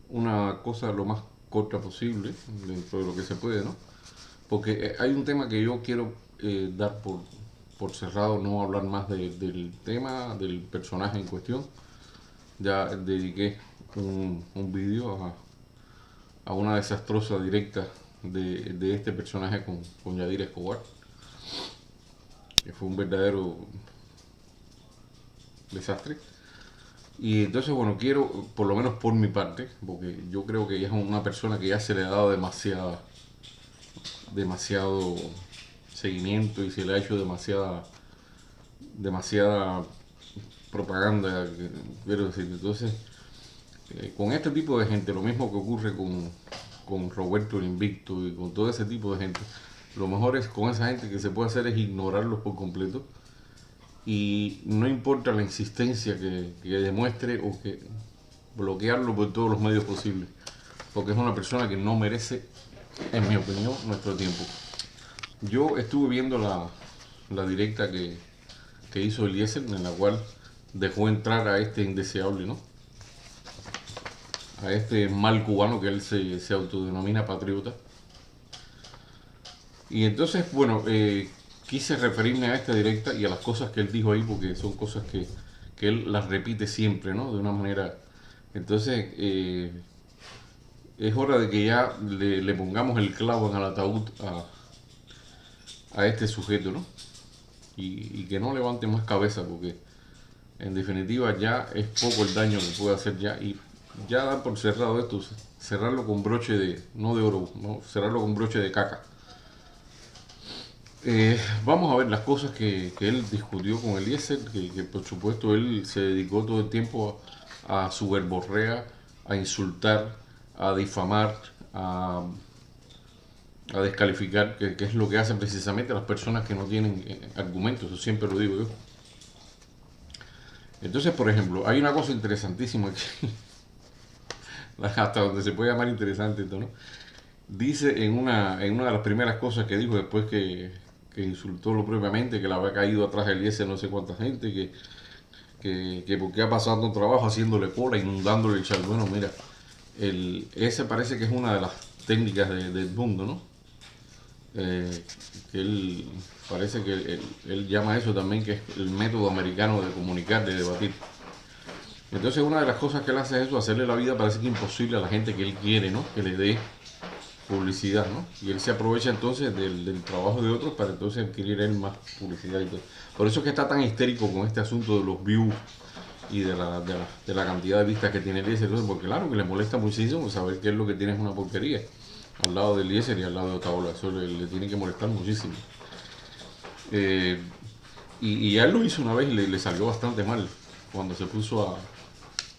una cosa lo más corta posible, dentro de lo que se puede, ¿no? Porque hay un tema que yo quiero dar por cerrado, no hablar más del tema, del personaje en cuestión. Ya dediqué un vídeo a una desastrosa directa de este personaje con Yadir Escobar, que fue un verdadero desastre. Y entonces, bueno, quiero, por lo menos por mi parte, porque yo creo que ella es una persona que ya se le ha dado demasiado seguimiento y se le ha hecho demasiada propaganda, quiero decir. Entonces, con este tipo de gente, lo mismo que ocurre con Roberto el Invicto y con todo ese tipo de gente, lo mejor es con esa gente que se puede hacer es ignorarlos por completo y no importa la insistencia que demuestre o que bloquearlo por todos los medios posibles, porque es una persona que no merece, en mi opinión, nuestro tiempo. Yo estuve viendo la directa que hizo Eliezer, en la cual dejó entrar a este indeseable, ¿no? A este mal cubano que él se autodenomina patriota. Y entonces, bueno, quise referirme a esta directa y a las cosas que él dijo ahí, porque son cosas que él las repite siempre, ¿no? De una manera. Entonces, es hora de que ya le pongamos el clavo en el ataúd a este sujeto, ¿no? Y que no levante más cabeza, porque en definitiva ya es poco el daño que puede hacer ya. Y ya da por cerrado esto, cerrarlo con broche de, no de oro, no, cerrarlo con broche de caca. Vamos a ver las cosas que él discutió con Eliezer, que por supuesto él se dedicó todo el tiempo a su verborrea, a insultar, a difamar, a descalificar, que es lo que hacen precisamente las personas que no tienen argumentos, eso siempre lo digo yo. Entonces, por ejemplo, hay una cosa interesantísima aquí, hasta donde se puede llamar interesante esto, ¿no? Dice en una de las primeras cosas que dijo después que insultó lo propiamente, que le había caído atrás el IS no sé cuánta gente, que porque ha pasado un trabajo haciéndole cola, inundándole el chal. Bueno, mira, ese parece que es una de las técnicas del mundo, ¿no? Que él parece que él llama eso también que es el método americano de comunicar, de debatir. Entonces una de las cosas que él hace es eso, hacerle la vida parece que imposible a la gente que él quiere, ¿no? Que le dé publicidad, ¿no? Y él se aprovecha entonces del trabajo de otros para entonces adquirir él más publicidad y todo. Por eso es que está tan histérico con este asunto de los views y de la cantidad de vistas que tiene Eliezer, porque claro que le molesta muchísimo saber que es lo que tiene es una porquería al lado de Eliezer y al lado de Otaola, eso le tiene que molestar muchísimo. Eh, y ya él lo hizo una vez y le salió bastante mal cuando se puso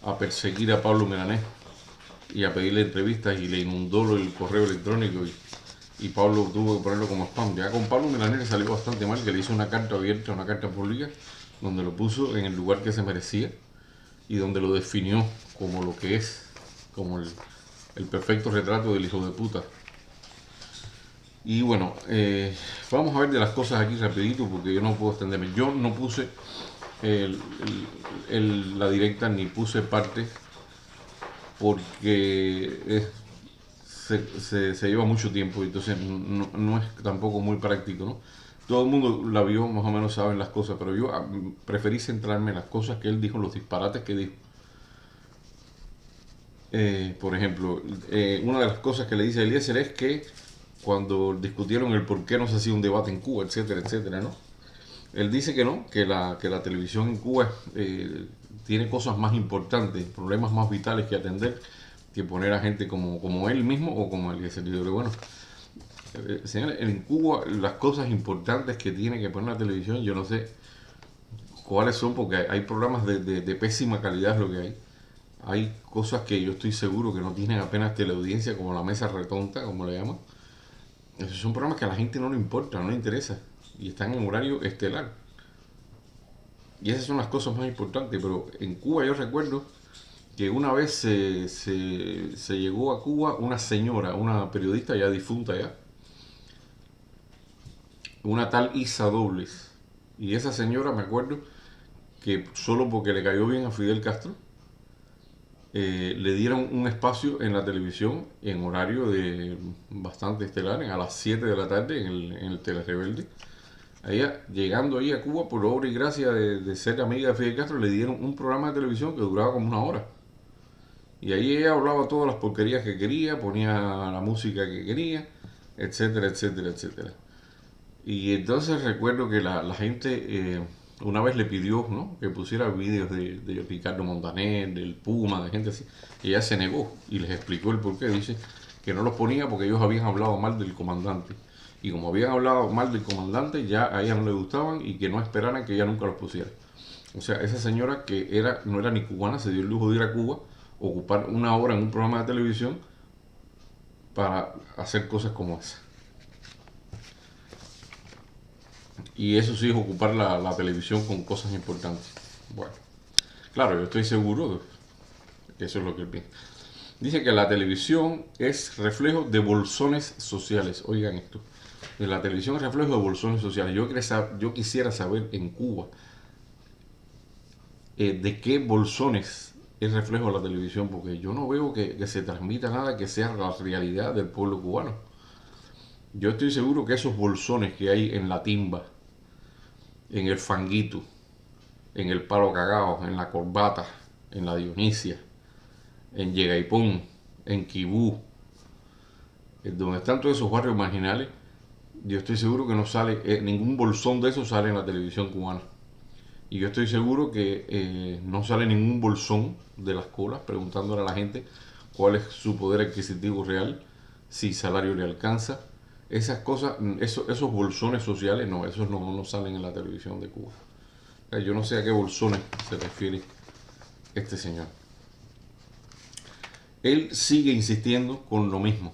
a perseguir a Pablo Milanés y a pedirle entrevistas y le inundó el correo electrónico y Pablo tuvo que ponerlo como spam. Ya con Pablo Milanés le salió bastante mal, que le hizo una carta abierta, una carta pública, donde lo puso en el lugar que se merecía y donde lo definió como lo que es, como el perfecto retrato del hijo de puta. Y bueno, vamos a ver de las cosas aquí rapidito porque yo no puedo extenderme. Yo no puse la directa ni puse parte porque se lleva mucho tiempo y entonces no es tampoco muy práctico, ¿no? Todo el mundo la vio, más o menos saben las cosas, pero yo preferí centrarme en las cosas que él dijo, los disparates que dijo. Por ejemplo, una de las cosas que le dice a Eliezer es que cuando discutieron el por qué no se hacía un debate en Cuba, etcétera, etcétera, ¿no? Él dice que no, que la televisión en Cuba tiene cosas más importantes, problemas más vitales que atender, que poner a gente como él mismo o como Eliezer. Y yo, bueno, señores, en Cuba las cosas importantes que tiene que poner la televisión, yo no sé cuáles son, porque hay programas de pésima calidad lo que hay. Hay cosas que yo estoy seguro que no tienen apenas teleaudiencia, como la mesa retonta, como le llaman. Esos son programas que a la gente no le importa, no le interesa. Y están en horario estelar. Y esas son las cosas más importantes. Pero en Cuba yo recuerdo que una vez se llegó a Cuba una señora, una periodista ya difunta ya, una tal Isa Dobles. Y esa señora me acuerdo que solo porque le cayó bien a Fidel Castro, le dieron un espacio en la televisión en horario de bastante estelar, a las 7 de la tarde en el Telerebelde. A ella, llegando ahí a Cuba, por obra y gracia de ser amiga de Fidel Castro, le dieron un programa de televisión que duraba como 1 hora. Y ahí ella hablaba todas las porquerías que quería, ponía la música que quería, etcétera, etcétera, etcétera. Y entonces recuerdo que la gente una vez le pidió, ¿no?, que pusiera vídeos de Ricardo Montaner, del Puma, de gente así. Y ella se negó y les explicó el porqué. Dice que no los ponía porque ellos habían hablado mal del comandante. Y como habían hablado mal del comandante, ya a ella no le gustaban y que no esperaran que ella nunca los pusiera. O sea, esa señora que no era ni cubana, se dio el lujo de ir a Cuba, ocupar 1 hora en un programa de televisión para hacer cosas como esa. Y eso sí es ocupar la televisión con cosas importantes. Bueno, claro, yo estoy seguro de que eso es lo que él piensa. Dice que la televisión es reflejo de bolsones sociales. Oigan esto. La televisión es reflejo de bolsones sociales. Yo quisiera saber en Cuba de qué bolsones es reflejo la televisión, porque yo no veo que se transmita nada que sea la realidad del pueblo cubano. Yo estoy seguro que esos bolsones que hay en la timba, en el fanguito, en el palo cagao, en la corbata, en la Dionisia, en Yegaipón, en Quibú, donde están todos esos barrios marginales, yo estoy seguro que no sale, ningún bolsón de esos sale en la televisión cubana. Y yo estoy seguro que no sale ningún bolsón de las colas preguntándole a la gente cuál es su poder adquisitivo real, si salario le alcanza. Esas cosas, esos bolsones sociales, no, esos no salen en la televisión de Cuba. O sea, yo no sé a qué bolsones se refiere este señor. Él sigue insistiendo con lo mismo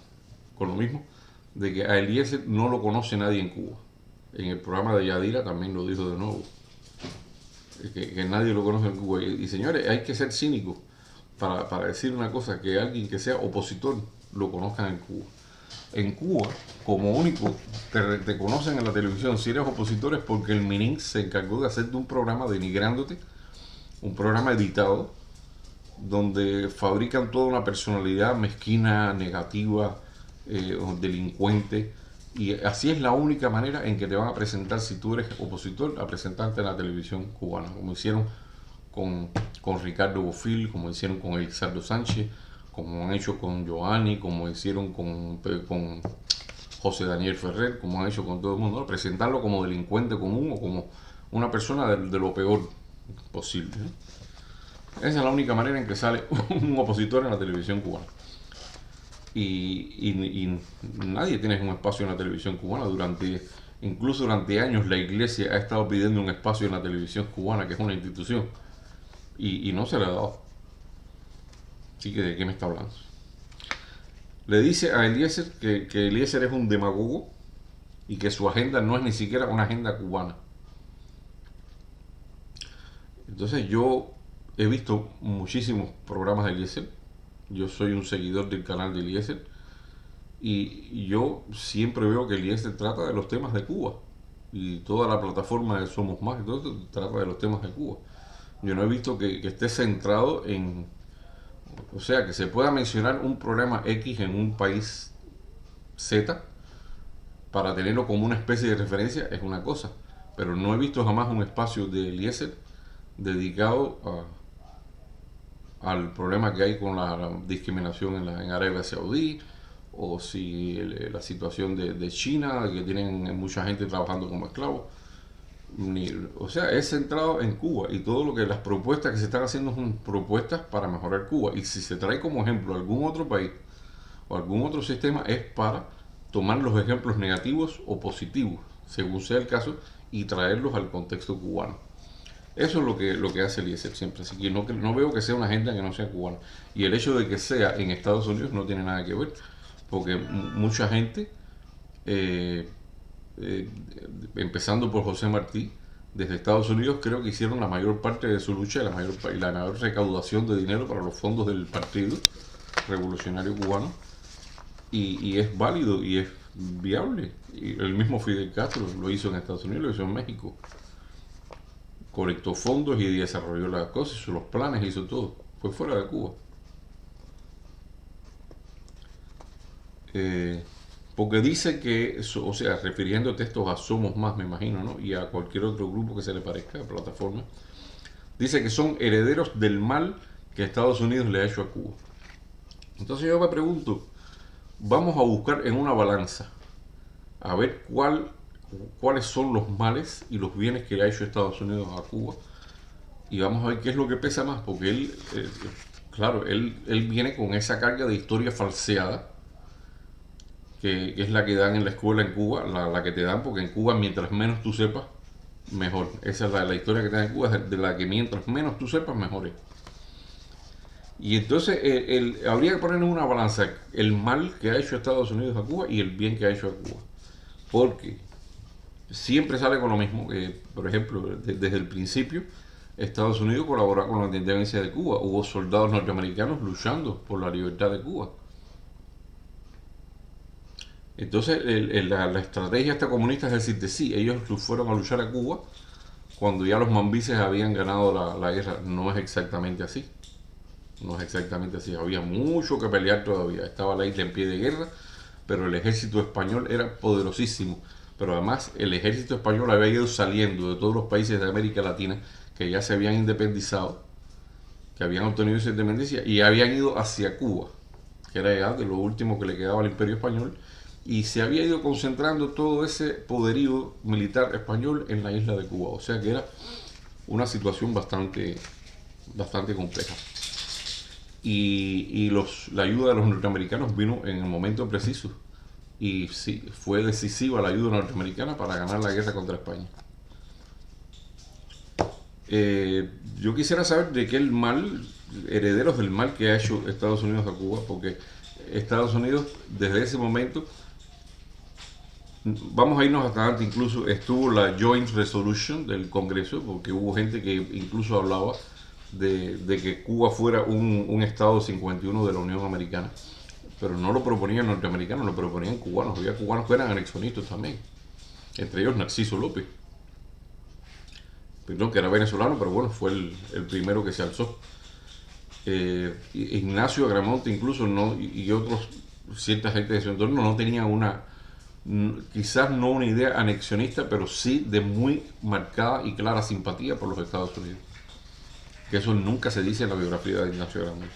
de que a Eliezer no lo conoce nadie en Cuba. En el programa de Yadira también lo dijo de nuevo, que nadie lo conoce en Cuba. Y señores, hay que ser cínicos para decir una cosa, que alguien que sea opositor lo conozcan en Cuba. En Cuba, como único, te conocen en la televisión si eres opositor es porque el Minin se encargó de hacerte un programa denigrándote, un programa editado, donde fabrican toda una personalidad mezquina, negativa, delincuente, y así es la única manera en que te van a presentar, si tú eres opositor, a presentarte en la televisión cubana, como hicieron con Ricardo Bofill, como hicieron con Elizardo Sánchez, como han hecho con Giovanni, como hicieron con José Daniel Ferrer, como han hecho con todo el mundo, ¿no?, presentarlo como delincuente común o como una persona de lo peor posible, ¿no? Esa es la única manera en que sale un opositor en la televisión cubana. Y nadie tiene un espacio en la televisión cubana. Incluso durante años la iglesia ha estado pidiendo un espacio en la televisión cubana, que es una institución, y no se le ha dado. Así que, ¿de qué me está hablando? Le dice a Eliezer que Eliezer es un demagogo y que su agenda no es ni siquiera una agenda cubana. Entonces yo he visto muchísimos programas de Eliezer. Yo soy un seguidor del canal de Eliezer. Y yo siempre veo que Eliezer trata de los temas de Cuba. Y toda la plataforma de Somos Más, todo trata de los temas de Cuba. Yo no he visto que esté centrado en... O sea, que se pueda mencionar un problema X en un país Z para tenerlo como una especie de referencia es una cosa. Pero no he visto jamás un espacio de Eliezer dedicado al problema que hay con la discriminación en Arabia Saudí, o si la situación de China, que tienen mucha gente trabajando como esclavos. O sea, es centrado en Cuba, y todo lo que las propuestas que se están haciendo son propuestas para mejorar Cuba. Y si se trae como ejemplo algún otro país o algún otro sistema, es para tomar los ejemplos negativos o positivos, según sea el caso, y traerlos al contexto cubano. Eso es lo que hace Eliezer siempre. Así que no veo que sea una agenda que no sea cubana. Y el hecho de que sea en Estados Unidos no tiene nada que ver, porque mucha gente, empezando por José Martí, desde Estados Unidos, creo que hicieron la mayor parte de su lucha y la mayor recaudación de dinero para los fondos del Partido Revolucionario Cubano. Y es válido y es viable. Y el mismo Fidel Castro lo hizo en Estados Unidos, lo hizo en México. Colectó fondos y desarrolló las cosas, hizo los planes, hizo todo. Fue fuera de Cuba. Porque dice que, o sea, refiriéndote estos a Somos Más, me imagino, ¿no? Y a cualquier otro grupo que se le parezca, plataforma, dice que son herederos del mal que Estados Unidos le ha hecho a Cuba. Entonces yo me pregunto, vamos a buscar en una balanza a ver cuáles son los males y los bienes que le ha hecho Estados Unidos a Cuba, y vamos a ver qué es lo que pesa más, porque claro, él viene con esa carga de historia falseada, que es la que dan en la escuela en Cuba, la que te dan, porque en Cuba mientras menos tú sepas, mejor. Esa es la historia que te dan en Cuba, de la que mientras menos tú sepas, mejor es. Y entonces habría que poner en una balanza el mal que ha hecho Estados Unidos a Cuba y el bien que ha hecho a Cuba. Porque siempre sale con lo mismo, que por ejemplo, desde el principio, Estados Unidos colaboró con la independencia de Cuba. Hubo soldados norteamericanos luchando por la libertad de Cuba. Entonces la estrategia esta comunista es decirte, sí, ellos fueron a luchar a Cuba cuando ya los mambises habían ganado la guerra. No es exactamente así. No es exactamente así. Había mucho que pelear todavía. Estaba la isla en pie de guerra, pero el ejército español era poderosísimo. Pero además el ejército español había ido saliendo de todos los países de América Latina que ya se habían independizado, que habían obtenido su independencia y habían ido hacia Cuba, que era ya de lo último que le quedaba al Imperio Español, y se había ido concentrando todo ese poderío militar español en la isla de Cuba. O sea que era una situación bastante compleja. Y la ayuda de los norteamericanos vino en el momento preciso. Y sí, fue decisiva la ayuda norteamericana para ganar la guerra contra España. Yo quisiera saber de qué el mal, herederos del mal que ha hecho Estados Unidos a Cuba, porque Estados Unidos desde ese momento, vamos a irnos hasta antes, incluso estuvo la Joint Resolution del Congreso, porque hubo gente que incluso hablaba de que Cuba fuera un estado 51 de la Unión Americana, pero no lo proponían norteamericanos, lo proponían cubanos. Había cubanos que eran anexionistas también, entre ellos Narciso López, perdón, que era venezolano, pero bueno, fue el primero que se alzó. Ignacio Agramonte incluso y otros, cierta gente de su entorno no tenían quizás no una idea anexionista, pero sí de muy marcada y clara simpatía por los Estados Unidos, que eso nunca se dice en la biografía de Ignacio Agramonte.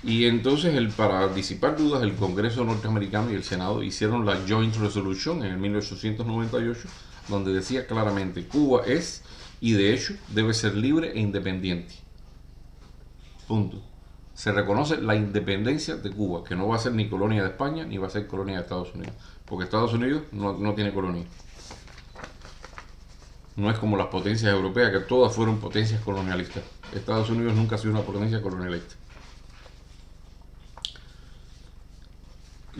Y entonces, para disipar dudas, el Congreso norteamericano y el Senado hicieron la Joint Resolution en el 1898, donde decía claramente: Cuba es, y de hecho debe ser libre e independiente. Punto. Se reconoce la independencia de Cuba, que no va a ser ni colonia de España ni va a ser colonia de Estados Unidos, porque Estados Unidos no tiene colonia. No es como las potencias europeas, que todas fueron potencias colonialistas. Estados Unidos nunca ha sido una potencia colonialista.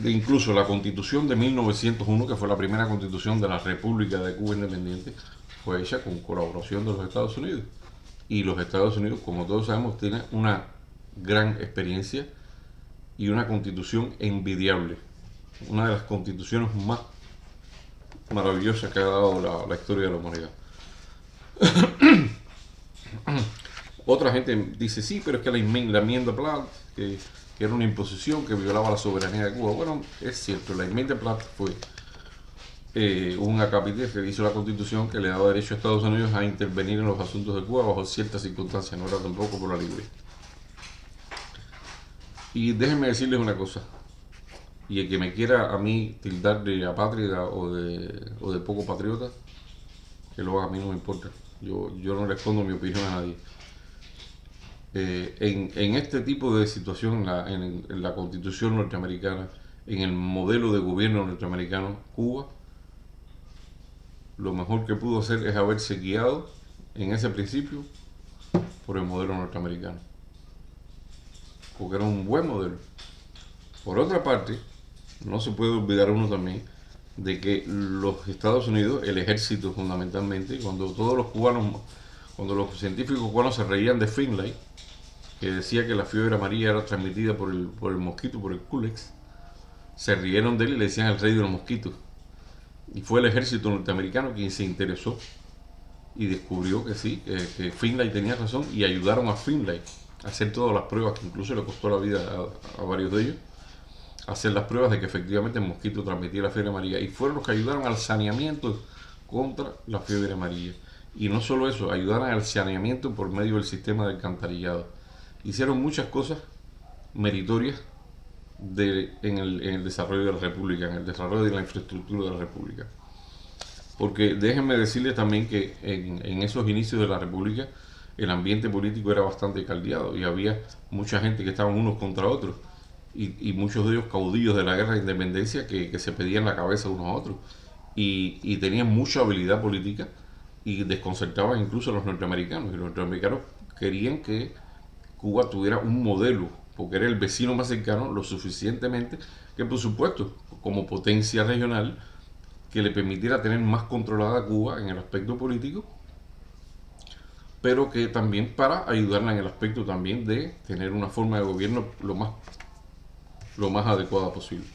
Incluso la Constitución de 1901, que fue la primera constitución de la República de Cuba Independiente, fue hecha con colaboración de los Estados Unidos. Y los Estados Unidos, como todos sabemos, tienen una gran experiencia y una constitución envidiable. Una de las constituciones más maravillosas que ha dado la historia de la humanidad. Otra gente dice, sí, pero es que la enmienda Platt, que era una imposición que violaba la soberanía de Cuba. Bueno, es cierto, la enmienda Platt fue un acápite que hizo la Constitución que le daba derecho a Estados Unidos a intervenir en los asuntos de Cuba bajo ciertas circunstancias, no era tampoco por la libre. Y déjenme decirles una cosa, y el que me quiera a mí tildar de apátrida o de poco patriota, que lo haga, a mí no me importa. Yo no respondo mi opinión a nadie. En este tipo de situación, en la Constitución norteamericana, en el modelo de gobierno norteamericano, Cuba, lo mejor que pudo hacer es haberse guiado en ese principio por el modelo norteamericano, porque era un buen modelo. Por otra parte, no se puede olvidar uno también de que los Estados Unidos, el ejército fundamentalmente, cuando los científicos cubanos se reían de Finlay, que decía que la fiebre amarilla era transmitida por el mosquito, por el Culex, se rieron de él y le decían el rey de los mosquitos. Y fue el ejército norteamericano quien se interesó y descubrió que sí, que Finlay tenía razón, y ayudaron a Finlay a hacer todas las pruebas, que incluso le costó la vida a varios de ellos, hacer las pruebas de que efectivamente el mosquito transmitía la fiebre amarilla. Y fueron los que ayudaron al saneamiento contra la fiebre amarilla. Y no solo eso, ayudaron al saneamiento por medio del sistema de alcantarillado. Hicieron muchas cosas meritorias en el desarrollo de la República, en el desarrollo de la infraestructura de la República. Porque déjenme decirles también que en esos inicios de la República el ambiente político era bastante caldeado y había mucha gente que estaban unos contra otros y muchos de ellos caudillos de la guerra de independencia que se pedían la cabeza unos a otros y tenían mucha habilidad política y desconcertaban incluso a los norteamericanos. Y los norteamericanos querían que Cuba tuviera un modelo, porque era el vecino más cercano, lo suficientemente que, por supuesto, como potencia regional, que le permitiera tener más controlada a Cuba en el aspecto político, pero que también para ayudarla en el aspecto también de tener una forma de gobierno lo más adecuada posible.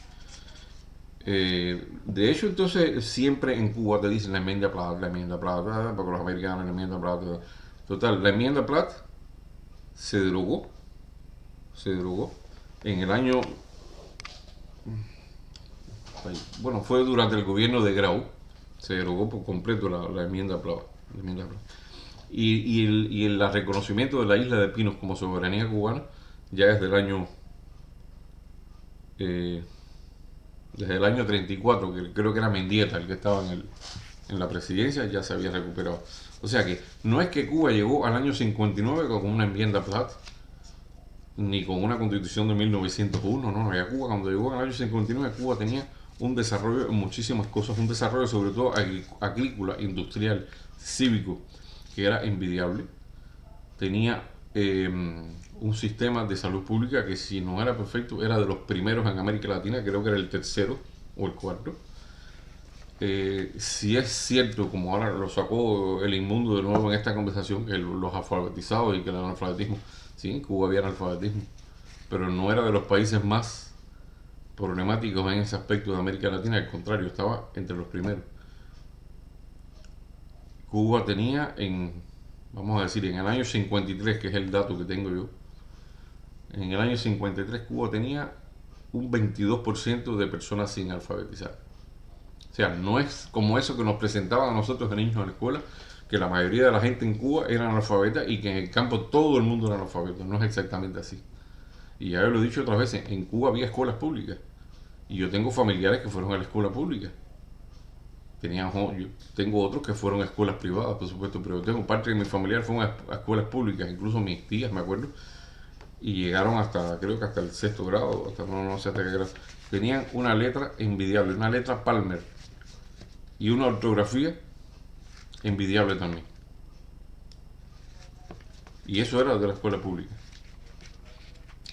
De hecho, entonces, siempre en Cuba te dicen la enmienda Platt, porque los americanos la enmienda Platt. Total, la enmienda Platt se derogó en el año, bueno, fue durante el gobierno de Grau, se derogó por completo la enmienda Platt. Y el reconocimiento de la isla de Pinos como soberanía cubana ya desde el año 34, que creo que era Mendieta el que estaba en la presidencia, ya se había recuperado. O sea que no es que Cuba llegó al año 59 con una enmienda Platt, ni con una constitución de 1901, no, ya Cuba cuando llegó en el año 59, Cuba tenía un desarrollo en muchísimas cosas, un desarrollo sobre todo agrícola, industrial, cívico, que era envidiable. Tenía un sistema de salud pública que si no era perfecto, era de los primeros en América Latina, creo que era el tercero o el cuarto. Si es cierto, como ahora lo sacó el inmundo de nuevo en esta conversación, que los alfabetizados y que el analfabetismo, sí, en Cuba había analfabetismo, pero no era de los países más problemáticos en ese aspecto de América Latina, al contrario, estaba entre los primeros. Cuba tenía vamos a decir, en el año 53, que es el dato que tengo yo, en el año 53 Cuba tenía un 22% de personas sin alfabetizar. O sea, no es como eso que nos presentaban a nosotros de niños en la escuela, que la mayoría de la gente en Cuba era analfabeta y que en el campo todo el mundo era analfabeto. No es exactamente así. Y ya lo he dicho otras veces, en Cuba había escuelas públicas. Y yo tengo familiares que fueron a la escuela pública. Yo tengo otros que fueron a escuelas privadas, por supuesto, pero yo tengo parte de mi familiar fueron a escuelas públicas, incluso mis tías, me acuerdo, y llegaron hasta, creo que hasta el sexto grado, hasta no sé hasta qué grado. Tenían una letra envidiable, una letra Palmer, y una ortografía envidiable también. Y eso era de la escuela pública.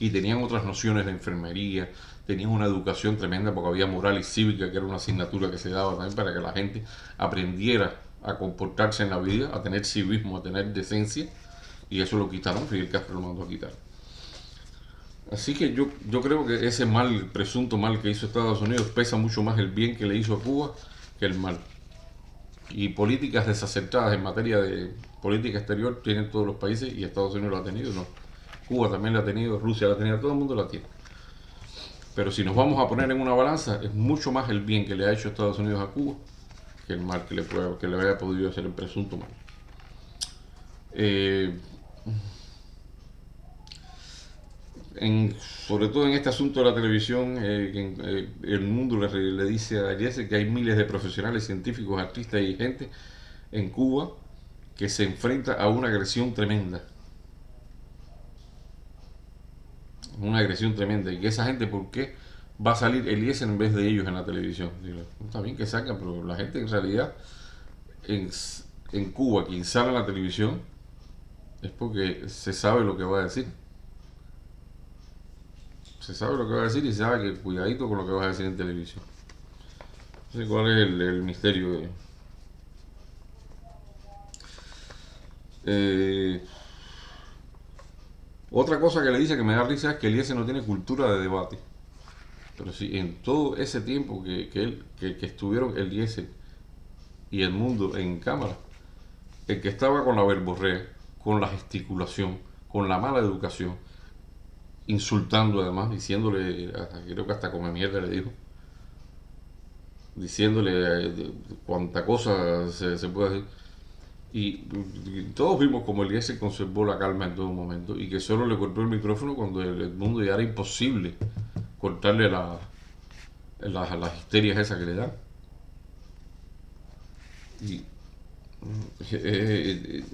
Y tenían otras nociones de enfermería, tenían una educación tremenda porque había moral y cívica, que era una asignatura que se daba también para que la gente aprendiera a comportarse en la vida, a tener civismo, a tener decencia, y eso lo quitaron, Fidel Castro lo mandó a quitar. Así que yo creo que ese presunto mal que hizo Estados Unidos, pesa mucho más el bien que le hizo a Cuba que el mal. Y políticas desacertadas en materia de política exterior tienen todos los países y Estados Unidos lo ha tenido, ¿no? Cuba también la ha tenido, Rusia la ha tenido, todo el mundo la tiene. Pero si nos vamos a poner en una balanza, es mucho más el bien que le ha hecho Estados Unidos a Cuba que el mal que le haya podido hacer el presunto mal. Sobre todo en este asunto de la televisión, el mundo le dice a Eliezer que hay miles de profesionales, científicos, artistas y gente en Cuba que se enfrenta a una agresión tremenda. Una agresión tremenda. Y que esa gente, ¿por qué va a salir Eliezer en vez de ellos en la televisión? Digo, está bien que sacan, pero la gente en realidad en Cuba, quien sale en la televisión es porque se sabe lo que va a decir. Se sabe lo que va a decir y se sabe que cuidadito con lo que vas a decir en televisión. No sé cuál es el misterio de... Otra cosa que le dice que me da risa es que Eliezer no tiene cultura de debate. Pero sí, en todo ese tiempo que estuvieron Eliezer y el mundo en cámara, el que estaba con la verborrea, con la gesticulación, con la mala educación, insultando además, diciéndole, creo que hasta come mierda le dijo, diciéndole cuánta cosa se puede decir. Y todos vimos como Eliezer conservó la calma en todo momento y que solo le cortó el micrófono cuando el mundo ya era imposible cortarle las histerias esas que le dan. Y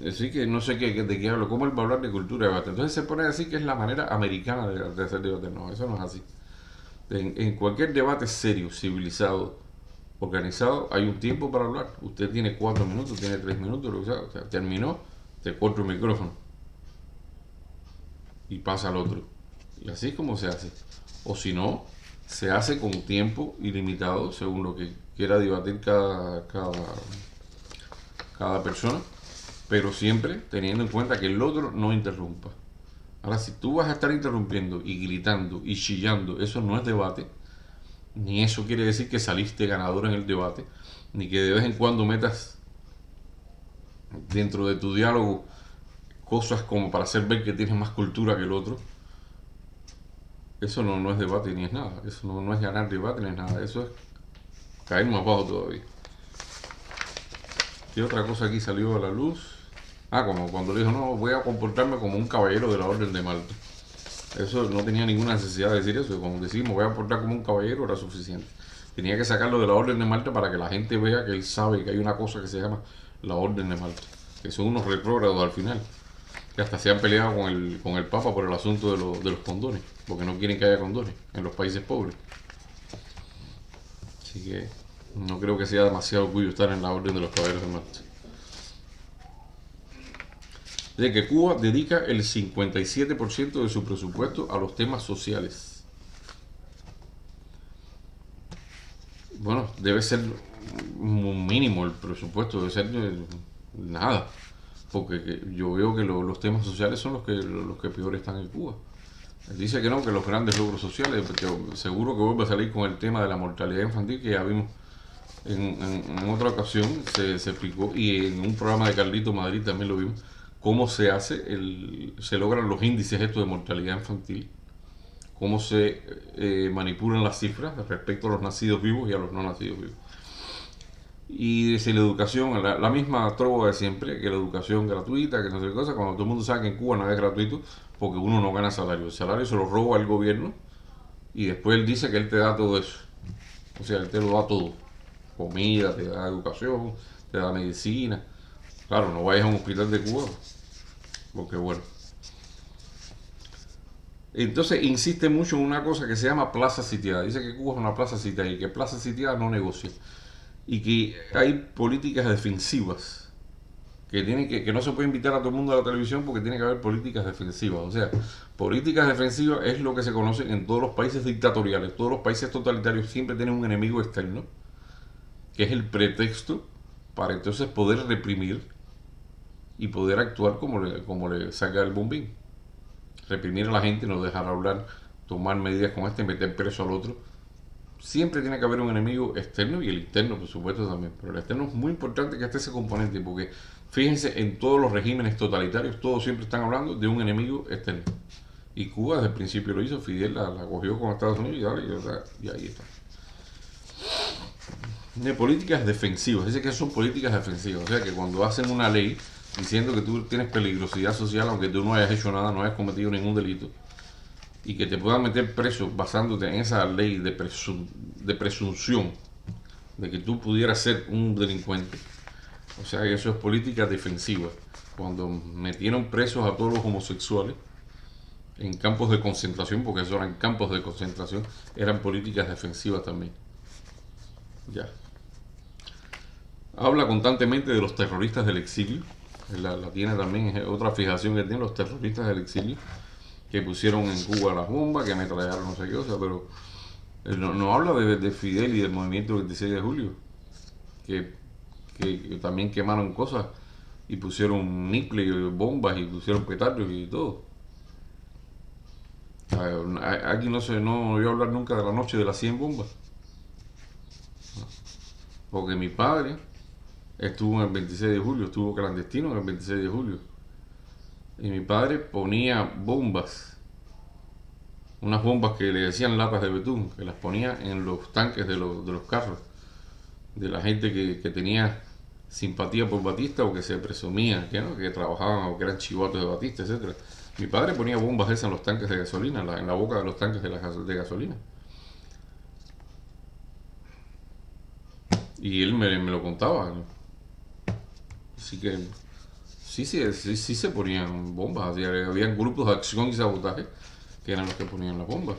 así que no sé de qué hablo, cómo él va a hablar de cultura de debate. Entonces se pone a decir que es la manera americana de hacer debate. No, eso no es así. En cualquier debate serio, civilizado, organizado, hay un tiempo para hablar. Usted tiene 4 minutos, tiene 3 minutos, lo que sea. O sea, terminó, te corto el micrófono y pasa al otro. Y así es como se hace. O si no, se hace con tiempo ilimitado, según lo que quiera debatir cada persona, pero siempre teniendo en cuenta que el otro no interrumpa. Ahora, si tú vas a estar interrumpiendo y gritando y chillando, eso no es debate, ni eso quiere decir que saliste ganador en el debate, ni que de vez en cuando metas dentro de tu diálogo cosas como para hacer ver que tienes más cultura que el otro. Eso no es debate ni es nada. Eso no es ganar debate ni es nada. Eso es caer más bajo todavía. ¿Qué otra cosa aquí salió a la luz? Como cuando le dijo, no, voy a comportarme como un caballero de la Orden de Malta. Eso no tenía ninguna necesidad de decir eso. Como decimos, voy a comportar como un caballero, era suficiente. Tenía que sacarlo de la Orden de Malta para que la gente vea que él sabe que hay una cosa que se llama la Orden de Malta. Que son unos retrógrados al final. Que hasta se han peleado con el Papa por el asunto de los condones. Porque no quieren que haya condones en los países pobres. Así que no creo que sea demasiado orgullo estar en la Orden de los Caballeros de Malta. De que Cuba dedica el 57% de su presupuesto a los temas sociales. Bueno, debe ser un mínimo el presupuesto, debe ser nada. Porque yo veo que los temas sociales son los que peor están en Cuba. Él dice que no, que los grandes logros sociales, porque seguro que vuelve a salir con el tema de la mortalidad infantil que ya vimos en otra ocasión, se explicó, y en un programa de Carlito Madrid también lo vimos, cómo se se logran los índices estos de mortalidad infantil, cómo se manipulan las cifras respecto a los nacidos vivos y a los no nacidos vivos. Y dice la educación, la misma trova de siempre, que la educación gratuita, que no sé qué cosa, cuando todo el mundo sabe que en Cuba no es gratuito, porque uno no gana salario. El salario se lo roba el gobierno y después él dice que él te da todo eso. O sea, él te lo da todo. Comida, te da educación, te da medicina. Claro, no vayas a un hospital de Cuba, porque bueno. Entonces insiste mucho en una cosa que se llama plaza sitiada. Dice que Cuba es una plaza sitiada y que plaza sitiada no negocia. Y que hay políticas defensivas que no se puede invitar a todo el mundo a la televisión porque tiene que haber políticas defensivas. O sea, políticas defensivas es lo que se conoce en todos los países dictatoriales. Todos los países totalitarios siempre tienen un enemigo externo, que es el pretexto para entonces poder reprimir y poder actuar como le saca el bombín. Reprimir a la gente, no dejar hablar, tomar medidas como esta y meter preso al otro. Siempre tiene que haber un enemigo externo y el interno, por supuesto, también. Pero el externo es muy importante que esté ese componente, porque fíjense, en todos los regímenes totalitarios, todos siempre están hablando de un enemigo externo. Y Cuba desde el principio lo hizo, Fidel la cogió con Estados Unidos y ahí está. De políticas defensivas, dice que son políticas defensivas, o sea que cuando hacen una ley diciendo que tú tienes peligrosidad social, aunque tú no hayas hecho nada, no hayas cometido ningún delito, y que te puedan meter preso basándote en esa ley de presunción de que tú pudieras ser un delincuente. O sea que eso es política defensiva. Cuando metieron presos a todos los homosexuales en campos de concentración, porque esos eran campos de concentración, eran políticas defensivas también. Ya. Habla constantemente de los terroristas del exilio. La tiene también, es otra fijación que tienen los terroristas del exilio, que pusieron en Cuba las bombas, que ametrallaron no sé qué cosa, pero no habla de Fidel y del movimiento del 26 de julio, que también quemaron cosas y pusieron niple y bombas y pusieron petardos y todo. Aquí no voy a hablar nunca de la noche de las 100 bombas, porque mi padre estuvo en el 26 de julio, estuvo clandestino en el 26 de julio, y mi padre ponía bombas unas bombas que le decían latas de betún, que las ponía en los tanques de los carros, de la gente que tenía simpatía por Batista o que se presumía que, ¿no?, que trabajaban o que eran chivatos de Batista, etcétera. Mi padre ponía bombas esas en los tanques de gasolina, en la boca de los tanques de gasolina. Y él me lo contaba, ¿no? Así que sí se ponían bombas. Habían grupos de acción y sabotaje que eran los que ponían las bombas.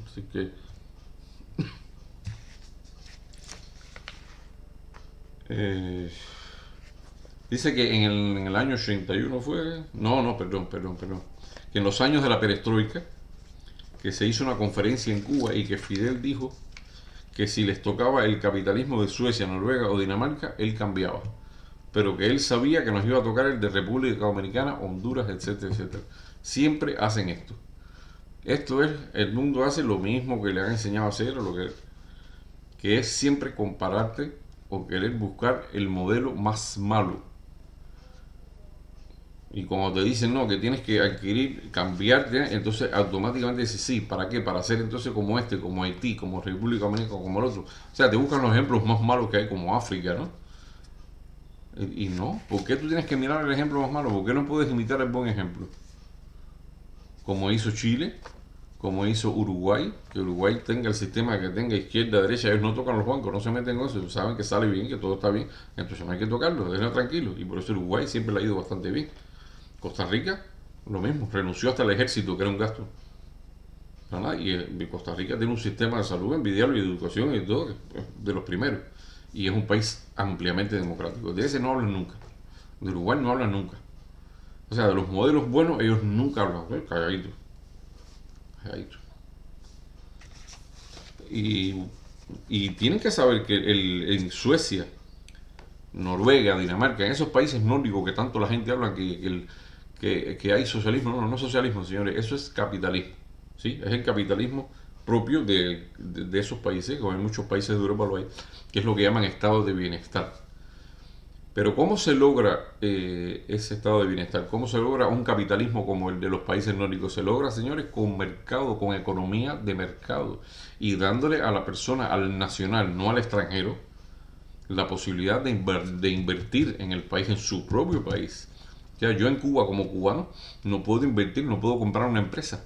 Así que eh, dice que en el año 81 fue... No, perdón. Que en los años de la perestroika, que se hizo una conferencia en Cuba y que Fidel dijo que si les tocaba el capitalismo de Suecia, Noruega o Dinamarca, él cambiaba. Pero que él sabía que nos iba a tocar el de República Dominicana, Honduras, etcétera, etcétera. Siempre hacen esto. Esto es, el mundo hace lo mismo que le han enseñado a hacer, o que es siempre compararte o querer buscar el modelo más malo. Y cuando te dicen no, que tienes que adquirir, cambiarte, entonces automáticamente dices sí, ¿para qué? Para ser entonces como este, como Haití, como República Dominicana, como el otro. O sea, te buscan los ejemplos más malos que hay, como África, ¿no? Y no, ¿por qué tú tienes que mirar el ejemplo más malo? ¿Por qué no puedes imitar el buen ejemplo? Como hizo Chile, como hizo Uruguay, que Uruguay tenga el sistema que tenga izquierda, derecha, ellos no tocan los bancos, no se meten en eso, saben que sale bien, que todo está bien, entonces no hay que tocarlo, déjenlo tranquilo. Y por eso Uruguay siempre le ha ido bastante bien. Costa Rica, lo mismo, renunció hasta el ejército, que era un gasto. Y Costa Rica tiene un sistema de salud envidiable y de educación y todo, de los primeros. Y es un país ampliamente democrático. De ese no hablan nunca. De Uruguay no hablan nunca. O sea, de los modelos buenos ellos nunca hablan. Calladito. Calladito. Y, y tienen que saber que en Suecia, Noruega, Dinamarca, en esos países nórdicos que tanto la gente habla que hay socialismo, no socialismo, señores, eso es capitalismo. ¿Sí? Es el capitalismo propio de esos países, como en muchos países de Europa lo hay, que es lo que llaman estado de bienestar. Pero ¿cómo se logra ese estado de bienestar? ¿Cómo se logra un capitalismo como el de los países nórdicos? Se logra, señores, con mercado, con economía de mercado y dándole a la persona, al nacional, no al extranjero, la posibilidad de invertir en el país, en su propio país. O sea, yo en Cuba como cubano no puedo invertir, no puedo comprar una empresa,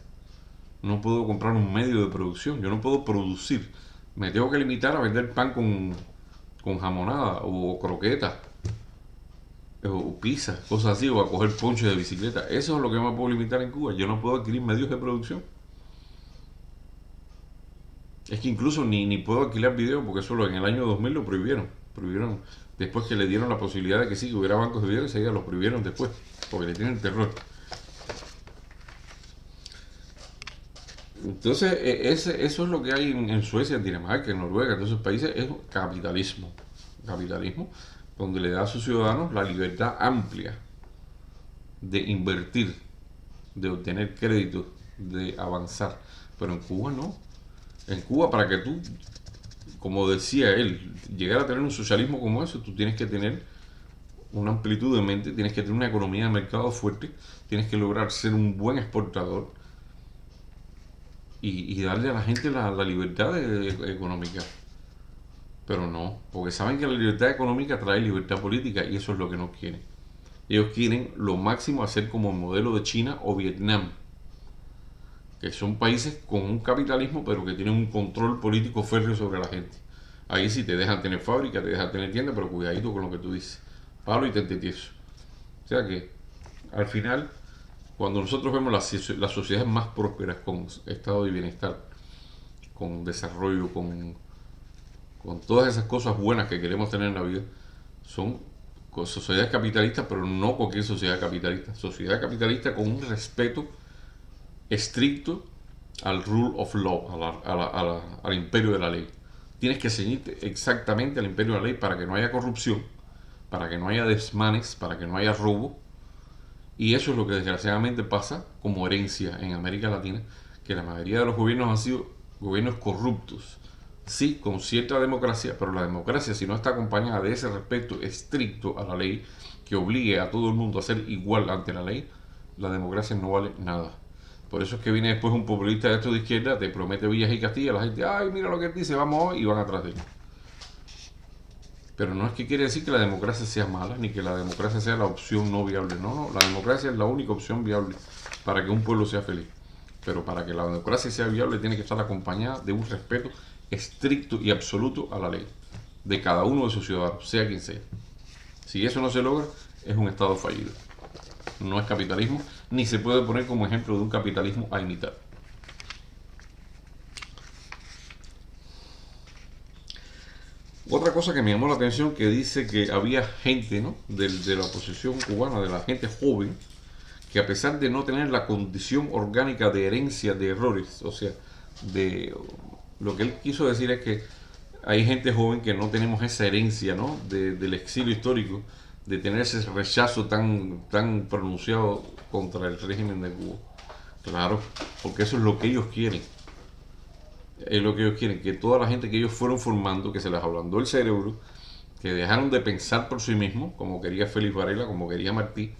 no puedo comprar un medio de producción, yo no puedo producir. Me tengo que limitar a vender pan con jamonada o croquetas o pizza, cosas así, o a coger ponche de bicicleta. Eso es lo que yo me puedo limitar en Cuba. Yo no puedo adquirir medios de producción. Es que incluso ni puedo alquilar video porque solo en el año 2000 lo prohibieron. Prohibieron después que le dieron la posibilidad de que sí, que hubiera bancos de video, enseguida lo prohibieron después, porque le tienen terror. Entonces, eso es lo que hay en Suecia, en Dinamarca, en Noruega, en esos países, es capitalismo. Capitalismo, donde le da a sus ciudadanos la libertad amplia de invertir, de obtener créditos, de avanzar. Pero en Cuba no. En Cuba, para que tú, como decía él, llegar a tener un socialismo como eso, tú tienes que tener una amplitud de mente, tienes que tener una economía de mercado fuerte, tienes que lograr ser un buen exportador y darle a la gente la libertad económica. Pero no, porque saben que la libertad económica trae libertad política y eso es lo que no quieren. Ellos quieren lo máximo hacer como el modelo de China o Vietnam, que son países con un capitalismo pero que tienen un control político férreo sobre la gente. Ahí sí te dejan tener fábrica, te dejan tener tienda, pero cuidadito con lo que tú dices. Palo y tente tieso. O sea que al final, cuando nosotros vemos las sociedades más prósperas con estado de bienestar, con desarrollo, con todas esas cosas buenas que queremos tener en la vida, son sociedades capitalistas, pero no cualquier sociedad capitalista. Sociedad capitalista con un respeto estricto al rule of law, al imperio de la ley. Tienes que ceñirte exactamente al imperio de la ley para que no haya corrupción, para que no haya desmanes, para que no haya robo. Y eso es lo que desgraciadamente pasa como herencia en América Latina, que la mayoría de los gobiernos han sido gobiernos corruptos. Sí, con cierta democracia, pero la democracia, si no está acompañada de ese respeto estricto a la ley, que obligue a todo el mundo a ser igual ante la ley, la democracia no vale nada. Por eso es que viene después un populista de estos de izquierda, te promete villas y castillas, la gente, ay, mira lo que dice, vamos hoy, y van atrás de él. Pero no es que quiere decir que la democracia sea mala, ni que la democracia sea la opción no viable. No, no, la democracia es la única opción viable para que un pueblo sea feliz. Pero para que la democracia sea viable tiene que estar acompañada de un respeto estricto y absoluto a la ley de cada uno de sus ciudadanos, sea quien sea. Si eso no se logra, es un Estado fallido. No es capitalismo, ni se puede poner como ejemplo de un capitalismo a imitar. Otra cosa que me llamó la atención, que dice que había gente, ¿no?, de la oposición cubana, de la gente joven, que a pesar de no tener la condición orgánica de herencia de errores, o sea, de lo que él quiso decir es que hay gente joven que no tenemos esa herencia, ¿no?, del exilio histórico, de tener ese rechazo tan pronunciado contra el régimen de Cuba. Claro, porque eso es lo que ellos quieren. Es lo que ellos quieren, que toda la gente que ellos fueron formando, que se les ablandó el cerebro, que dejaron de pensar por sí mismos, como quería Félix Varela, como quería Martí,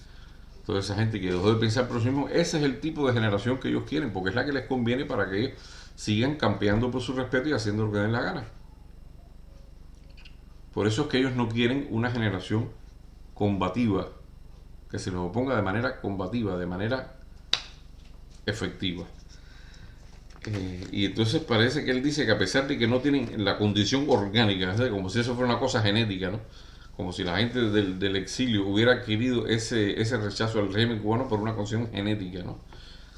toda esa gente que dejó de pensar por sí mismos, ese es el tipo de generación que ellos quieren, porque es la que les conviene para que ellos sigan campeando por su respeto y haciendo lo que den la gana. Por eso es que ellos no quieren una generación combativa, que se les oponga de manera combativa, de manera efectiva. Y entonces parece que él dice que a pesar de que no tienen la condición orgánica, ¿sí?, como si eso fuera una cosa genética, ¿no?, como si la gente del exilio hubiera adquirido ese rechazo al régimen cubano por una condición genética, ¿no?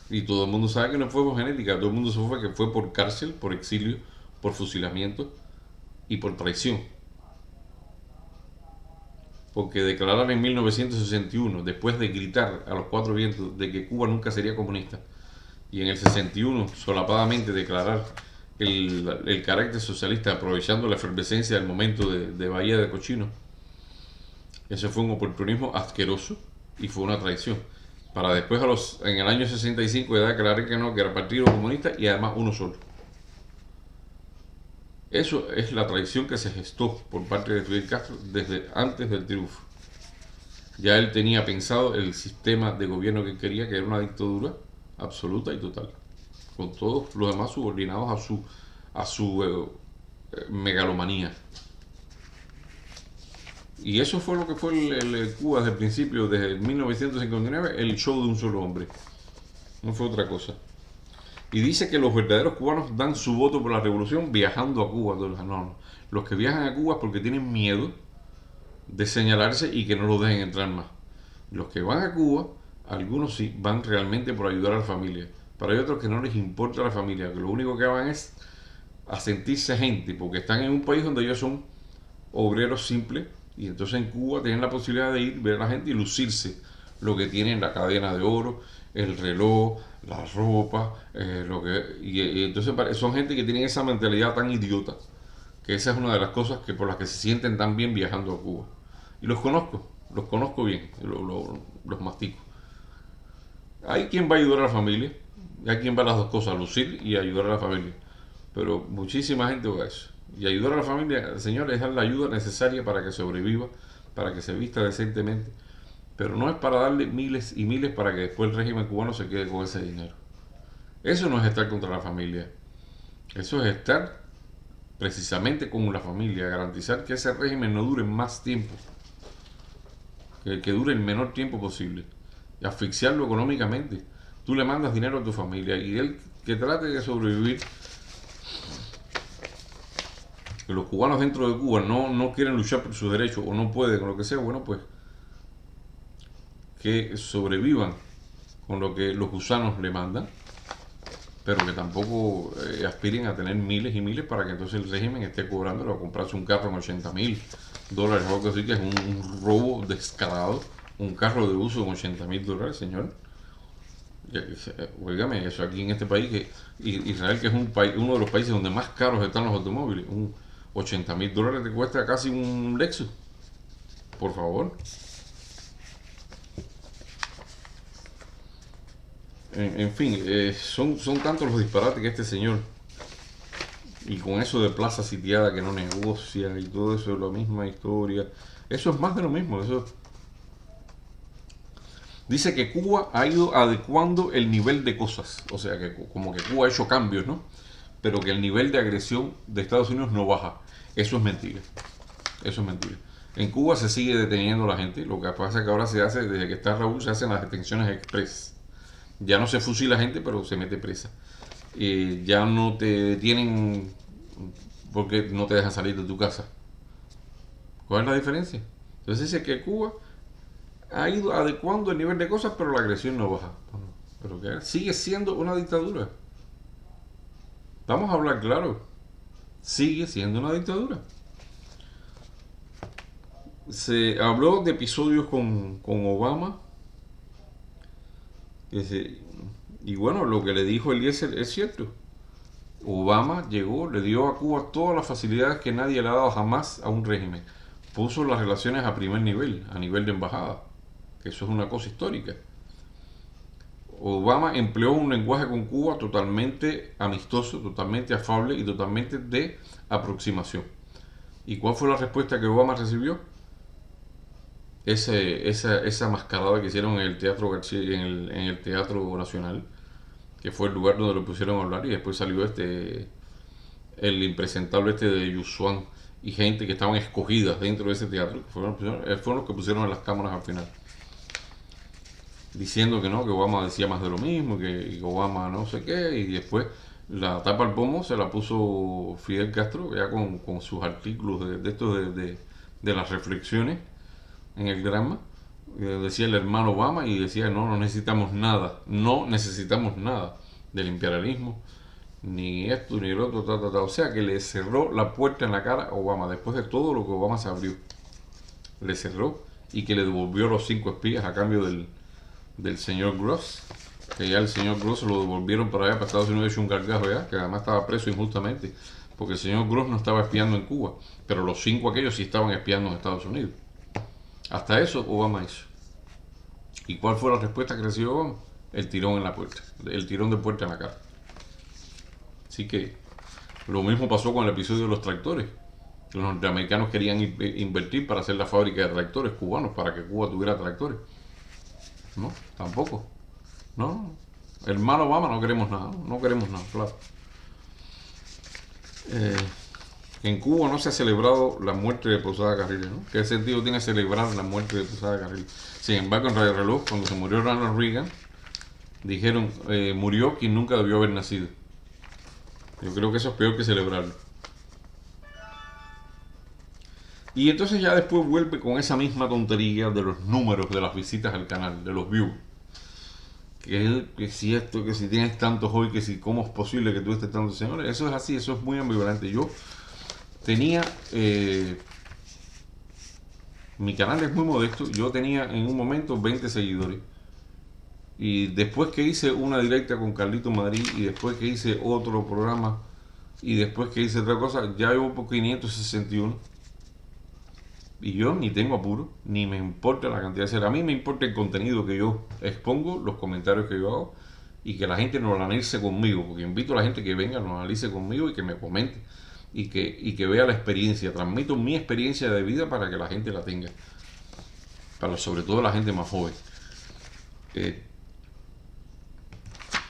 Y todo el mundo sabe que no fue por genética, todo el mundo sabe que fue por cárcel, por exilio, por fusilamiento y por traición. Porque declarar en 1961, después de gritar a los cuatro vientos de que Cuba nunca sería comunista, y en el 61 solapadamente declarar el carácter socialista aprovechando la efervescencia del momento de Bahía de Cochino, eso fue un oportunismo asqueroso y fue una traición. Para después en el año 65 declarar que no, que era Partido Comunista y además uno solo. Eso es la traición que se gestó por parte de Fidel Castro desde antes del triunfo. Ya él tenía pensado el sistema de gobierno que quería, que era una dictadura absoluta y total, con todos los demás subordinados a su megalomanía. Y eso fue lo que fue el Cuba desde el principio, desde 1959, el show de un solo hombre. No fue otra cosa. Y dice que los verdaderos cubanos dan su voto por la revolución viajando a Cuba. No. Los que viajan a Cuba es porque tienen miedo de señalarse y que no los dejen entrar más. Los que van a Cuba, algunos sí, van realmente por ayudar a la familia. Pero hay otros que no les importa la familia, que lo único que van es a sentirse gente, porque están en un país donde ellos son obreros simples, y entonces en Cuba tienen la posibilidad de ir, ver a la gente y lucirse lo que tienen, la cadena de oro, el reloj, la ropa, y entonces son gente que tienen esa mentalidad tan idiota, que esa es una de las cosas que por las que se sienten tan bien viajando a Cuba. Y los conozco bien, los mastico. Hay quien va a ayudar a la familia, hay quien va a las dos cosas, a lucir y a ayudar a la familia. Pero muchísima gente va a eso. Y ayudar a la familia, señores, es dar la ayuda necesaria para que sobreviva, para que se vista decentemente. Pero no es para darle miles y miles para que después el régimen cubano se quede con ese dinero. Eso no es estar contra la familia. Eso es estar precisamente con la familia, garantizar que ese régimen no dure más tiempo, que dure el menor tiempo posible, y asfixiarlo económicamente. Tú le mandas dinero a tu familia y él que trate de sobrevivir. Que los cubanos dentro de Cuba no quieren luchar por sus derechos o no pueden, con lo que sea, bueno, pues que sobrevivan con lo que los gusanos le mandan, pero que tampoco aspiren a tener miles y miles para que entonces el régimen esté cobrándolo a comprarse un carro en $80,000 o algo así, que es un robo descarado. Un carro de uso en $80,000, señor. Oígame, eso aquí en este país, que Israel, que es uno de los países donde más caros están los automóviles, $80,000 te cuesta casi un Lexus. Por favor. En fin, son tantos los disparates que este señor, y con eso de plaza sitiada que no negocia y todo eso es la misma historia. Eso es más de lo mismo. Eso Dice que Cuba ha ido adecuando el nivel de cosas, o sea, que como que Cuba ha hecho cambios, ¿no? Pero que el nivel de agresión de Estados Unidos no baja. Eso es mentira. Eso es mentira. En Cuba se sigue deteniendo a la gente. Lo que pasa es que ahora se hace, desde que está Raúl, se hacen las detenciones express. Ya no se fusila gente, pero se mete presa. Ya no te detienen porque no te dejan salir de tu casa. ¿Cuál es la diferencia? Entonces dice que Cuba ha ido adecuando el nivel de cosas, pero la agresión no baja. Pero que sigue siendo una dictadura. Vamos a hablar claro. Sigue siendo una dictadura. Se habló de episodios con Obama. Y bueno, lo que le dijo Eliezer es cierto. Obama llegó, le dio a Cuba todas las facilidades que nadie le ha dado jamás a un régimen. Puso las relaciones a primer nivel, a nivel de embajada. Que eso es una cosa histórica. Obama empleó un lenguaje con Cuba totalmente amistoso, totalmente afable y totalmente de aproximación. ¿Y cuál fue la respuesta que Obama recibió? Esa mascarada que hicieron en el Teatro García, en el Teatro Nacional, que fue el lugar donde lo pusieron a hablar, y después salió el impresentable de Yusuan y gente que estaban escogidas dentro de ese teatro, que fueron los que pusieron en las cámaras al final, diciendo que no, que Obama decía más de lo mismo, que Obama no sé qué, y después la tapa al pomo se la puso Fidel Castro, ya con sus artículos de estos de las reflexiones en el drama. Decía el hermano Obama y decía no necesitamos nada, no necesitamos nada del imperialismo, ni esto ni el otro, o sea que le cerró la puerta en la cara a Obama, después de todo lo que Obama se abrió, le cerró, y que le devolvió los 5 espías a cambio del señor Gross, que ya el señor Gross lo devolvieron para allá, para Estados Unidos, hecho un gargajo ya, que además estaba preso injustamente, porque el señor Gross no estaba espiando en Cuba, pero los 5 aquellos sí estaban espiando en Estados Unidos. Hasta eso Obama hizo. ¿Y cuál fue la respuesta que recibió Obama? El tirón en la puerta, el tirón de puerta en la cara. Así que lo mismo pasó con el episodio de los tractores. Los norteamericanos querían invertir para hacer la fábrica de tractores cubanos, para que Cuba tuviera tractores. No, tampoco. No, hermano Obama, no queremos nada, no queremos nada, claro. En Cuba no se ha celebrado la muerte de Posada Carril, ¿no? ¿Qué sentido tiene celebrar la muerte de Posada Carril? Sin embargo, en Radio Reloj, cuando se murió Ronald Reagan, dijeron, murió quien nunca debió haber nacido. Yo creo que eso es peor que celebrarlo. Y entonces ya después vuelve con esa misma tontería de los números de las visitas al canal, de los views. Que si esto, que si tienes tantos hoy, que si cómo es posible que tú estés tantos, señores. Eso es así, eso es muy ambivalente. Yo tenía... mi canal es muy modesto. Yo tenía en un momento 20 seguidores. Y después que hice una directa con Carlito Madrid, y después que hice otro programa, y después que hice otra cosa, ya llevo por 561. Y yo ni tengo apuro, ni me importa la cantidad de ser. A mí me importa el contenido que yo expongo, los comentarios que yo hago, y que la gente nos lo analice conmigo, porque invito a la gente que venga, nos analice conmigo y que me comente, y que vea la experiencia. Transmito mi experiencia de vida para que la gente la tenga, para sobre todo la gente más joven.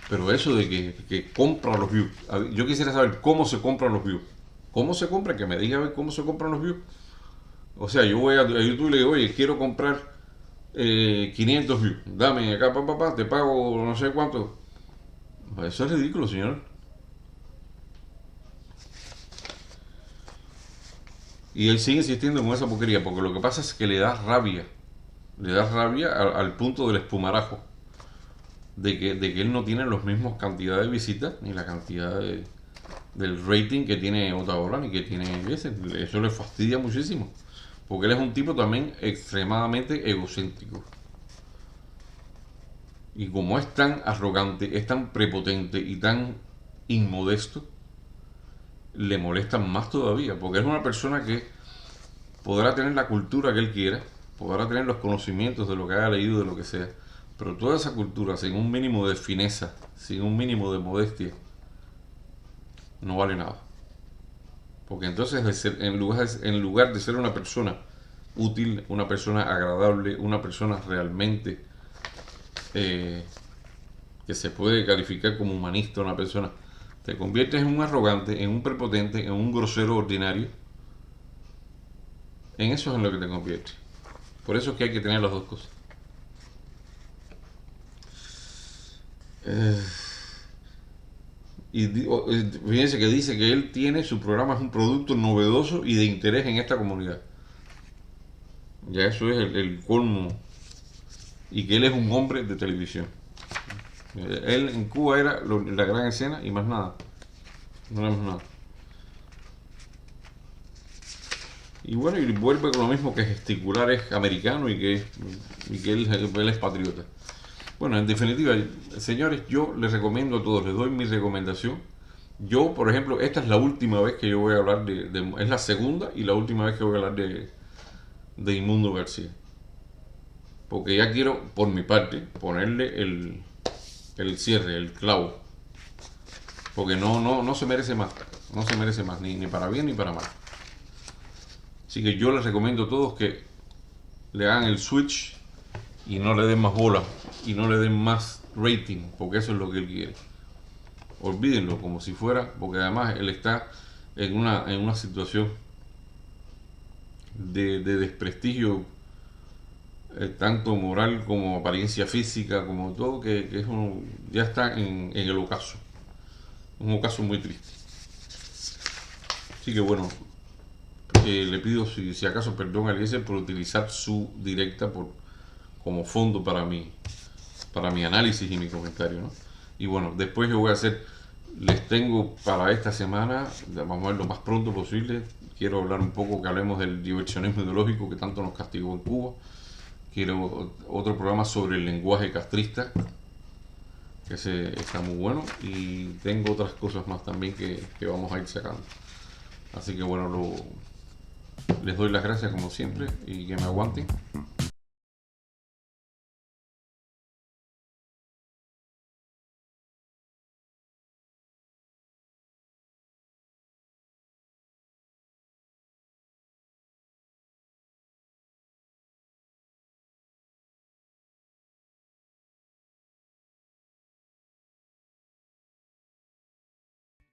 Pero eso de que compra los views, yo quisiera saber cómo se compran los views. ¿Cómo se compra? Que me diga a ver cómo se compran los views. O sea, yo voy a YouTube y le digo, oye, quiero comprar 500 views. Dame acá, papá, te pago no sé cuánto. Eso es ridículo, señor. Y él sigue insistiendo con esa porquería, porque lo que pasa es que le da rabia. Le da rabia al punto del espumarajo. De que él no tiene los mismos cantidad de visitas, ni la cantidad del rating que tiene Otaola, ni que tiene ese. Eso le fastidia muchísimo. Porque él es un tipo también extremadamente egocéntrico. Y como es tan arrogante, es tan prepotente y tan inmodesto, le molestan más todavía. Porque es una persona que podrá tener la cultura que él quiera, podrá tener los conocimientos de lo que haya leído, de lo que sea. Pero toda esa cultura, sin un mínimo de fineza, sin un mínimo de modestia, no vale nada. Porque entonces, en lugar de ser una persona útil, una persona agradable, una persona realmente que se puede calificar como humanista una persona, te conviertes en un arrogante, en un prepotente, en un grosero ordinario. En eso es en lo que te conviertes. Por eso es que hay que tener las dos cosas. Y fíjense que dice que él tiene, su programa es un producto novedoso y de interés en esta comunidad. Ya eso es el colmo. Y que él es un hombre de televisión. Él en Cuba era la gran escena y más nada. No era más nada. Y bueno, y vuelve con lo mismo, que gesticular es americano y que él es patriota. Bueno, en definitiva, señores, yo les recomiendo a todos, les doy mi recomendación. Yo, por ejemplo, esta es la última vez que yo voy a hablar es la segunda y la última vez que voy a hablar de Inmundo García. Porque ya quiero, por mi parte, ponerle el cierre, el clavo. Porque no se merece más. No se merece más, ni para bien ni para mal. Así que yo les recomiendo a todos que le hagan el switch y no le den más bola y no le den más rating, porque eso es lo que él quiere. Olvídenlo como si fuera, porque además él está en una situación de desprestigio, tanto moral como apariencia física, como todo, que ya está en el ocaso. Un ocaso muy triste. Así que bueno, le pido si acaso perdón a Eliezer por utilizar su directa como fondo para mi análisis y mi comentario, ¿no? Y bueno, después yo voy a hacer, les tengo para esta semana, vamos a ver lo más pronto posible, quiero hablar un poco, que hablemos del diversionismo ideológico que tanto nos castigó en Cuba. Quiero otro programa sobre el lenguaje castrista, que está muy bueno, y tengo otras cosas más también que vamos a ir sacando. Así que bueno, les doy las gracias como siempre y que me aguanten.